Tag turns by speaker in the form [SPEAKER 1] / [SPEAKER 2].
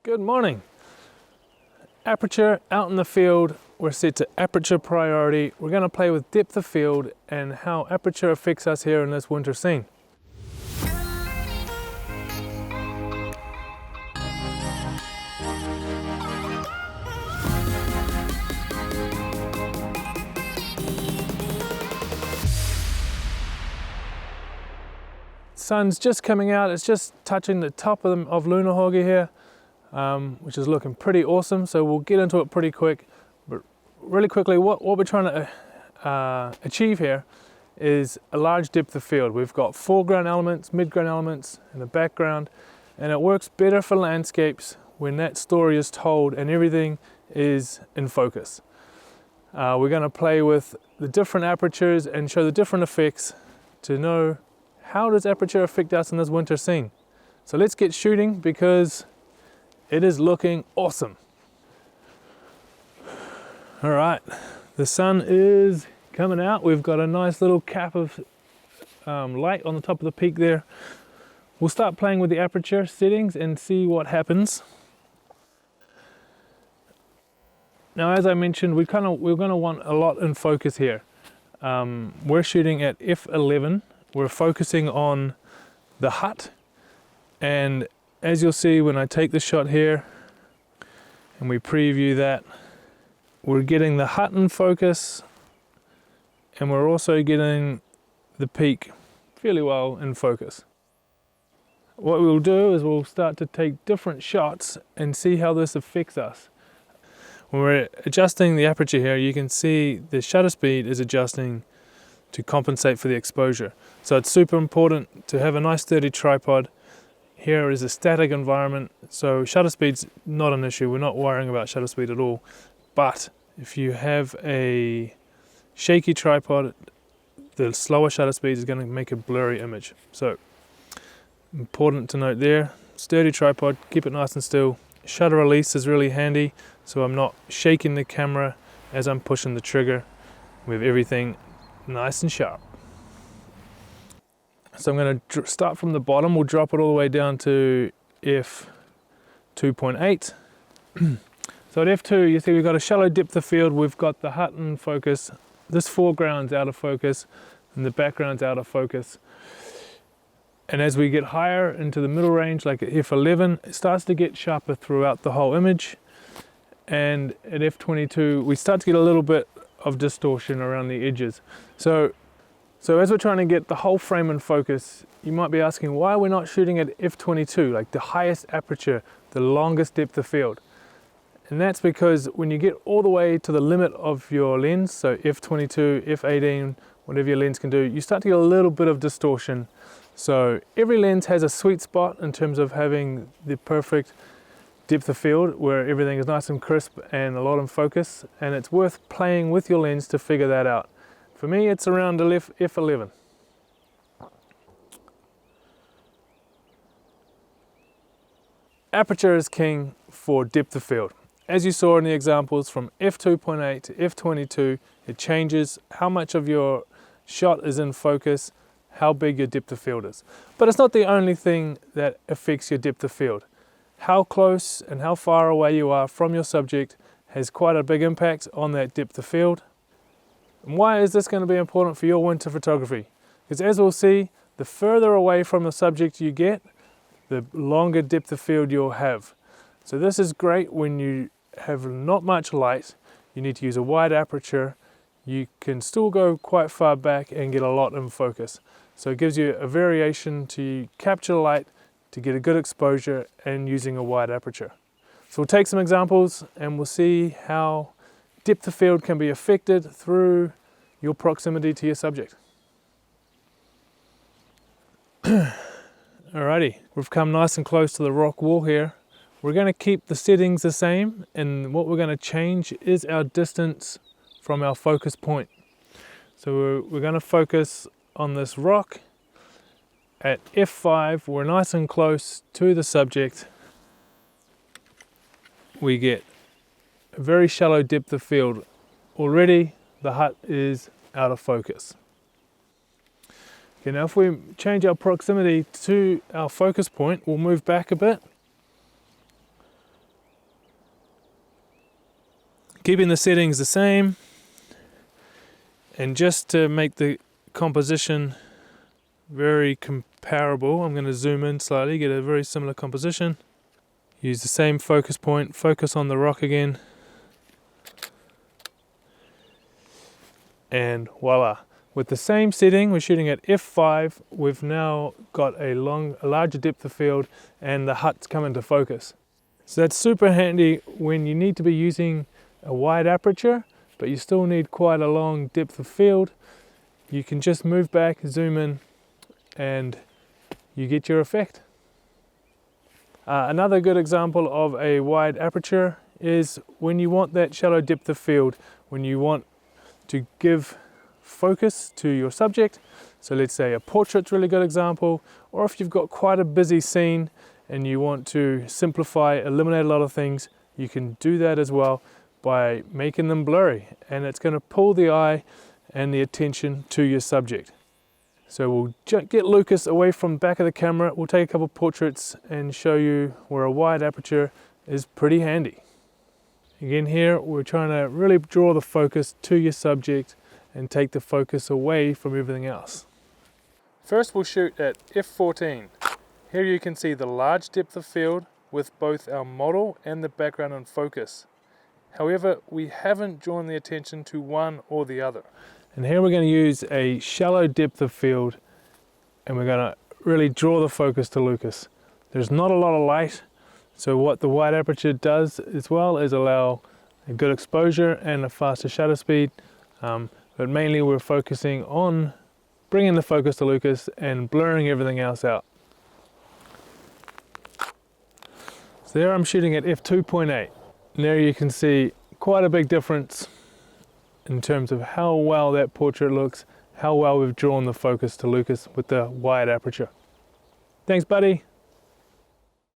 [SPEAKER 1] Good morning. Aperture out in the field. We're set to aperture priority. We're going to play with depth of field and how aperture affects us here in this winter scene. Sun's just coming out. It's just touching the top of Lunar Hoggy here. Which is looking pretty awesome, so we'll get into it pretty quick. But really quickly, what we're trying to achieve here is a large depth of field. We've got foreground elements, midground elements, and the background, and it works better for landscapes when that story is told and everything is in focus. We're going to play with the different apertures and show the different effects to know how does aperture affect us in this winter scene. So let's get shooting because it is looking awesome. All right, the sun is coming out. We've got a nice little cap of light on the top of the peak there. We'll start playing with the aperture settings and see what happens. Now, as I mentioned, we're going to want a lot in focus here. We're shooting at f11. We're focusing on the hut, and as you'll see when I take the shot here and we preview that, we're getting the hut in focus and we're also getting the peak fairly well in focus. What we'll do is we'll start to take different shots and see how this affects us. When we're adjusting the aperture here, you can see the shutter speed is adjusting to compensate for the exposure. So it's super important to have a nice sturdy tripod. Here is a static environment, so shutter speed's not an issue. We're not worrying about shutter speed at all. But if you have a shaky tripod, the slower shutter speed is going to make a blurry image. So important to note there. Sturdy tripod, keep it nice and still. Shutter release is really handy, so I'm not shaking the camera as I'm pushing the trigger. We have everything nice and sharp. So I'm going to start from the bottom. We'll drop it all the way down to f2.8. So at f2, you see we've got a shallow depth of field. We've got the hut in focus. This foreground's out of focus and the background's out of focus. And as we get higher into the middle range, like at f11, it starts to get sharper throughout the whole image. And at f22, we start to get a little bit of distortion around the edges. So as we're trying to get the whole frame in focus, you might be asking why we're not shooting at f22, like the highest aperture, the longest depth of field. And that's because when you get all the way to the limit of your lens, so f22, f18, whatever your lens can do, you start to get a little bit of distortion. So every lens has a sweet spot in terms of having the perfect depth of field where everything is nice and crisp and a lot in focus, and it's worth playing with your lens to figure that out. For me, it's around f11. Aperture is king for depth of field. As you saw in the examples from f2.8 to f22, it changes how much of your shot is in focus, how big your depth of field is. But it's not the only thing that affects your depth of field. How close and how far away you are from your subject has quite a big impact on that depth of field. And why is this going to be important for your winter photography? Because as we'll see, the further away from the subject you get, the longer depth of field you'll have. So this is great when you have not much light, you need to use a wide aperture, you can still go quite far back and get a lot in focus. So it gives you a variation to capture light, to get a good exposure and using a wide aperture. So we'll take some examples and we'll see how depth of field can be affected through your proximity to your subject. Alrighty, we've come nice and close to the rock wall here. We're going to keep the settings the same, and what we're going to change is our distance from our focus point. So we're going to focus on this rock. At f5, we're nice and close to the subject. We get a very shallow depth of field. Already the hut is out of focus. Okay, now if we change our proximity to our focus point, we'll move back a bit. Keeping the settings the same, and just to make the composition very comparable, I'm going to zoom in slightly, get a very similar composition. Use the same focus point, focus on the rock again, and voila. With the same setting, we're shooting at f5, we've now got a larger depth of field and the hut's come into focus. So that's super handy when you need to be using a wide aperture, but you still need quite a long depth of field. You can just move back, zoom in, and you get your effect. Another good example of a wide aperture is when you want that shallow depth of field, when you want to give focus to your subject. So let's say a portrait's a really good example, or if you've got quite a busy scene and you want to simplify, eliminate a lot of things, you can do that as well by making them blurry, and it's going to pull the eye and the attention to your subject. So we'll get Lucas away from the back of the camera, we'll take a couple of portraits and show you where a wide aperture is pretty handy. Again here, we're trying to really draw the focus to your subject and take the focus away from everything else. First we'll shoot at f14. Here you can see the large depth of field with both our model and the background in focus. However, we haven't drawn the attention to one or the other. And here we're going to use a shallow depth of field, and we're going to really draw the focus to Lucas. There's not a lot of light, so what the wide aperture does as well is allow a good exposure and a faster shutter speed. But mainly we're focusing on bringing the focus to Lucas and blurring everything else out. So there I'm shooting at f2.8. And there you can see quite a big difference in terms of how well that portrait looks, how well we've drawn the focus to Lucas with the wide aperture. Thanks, buddy.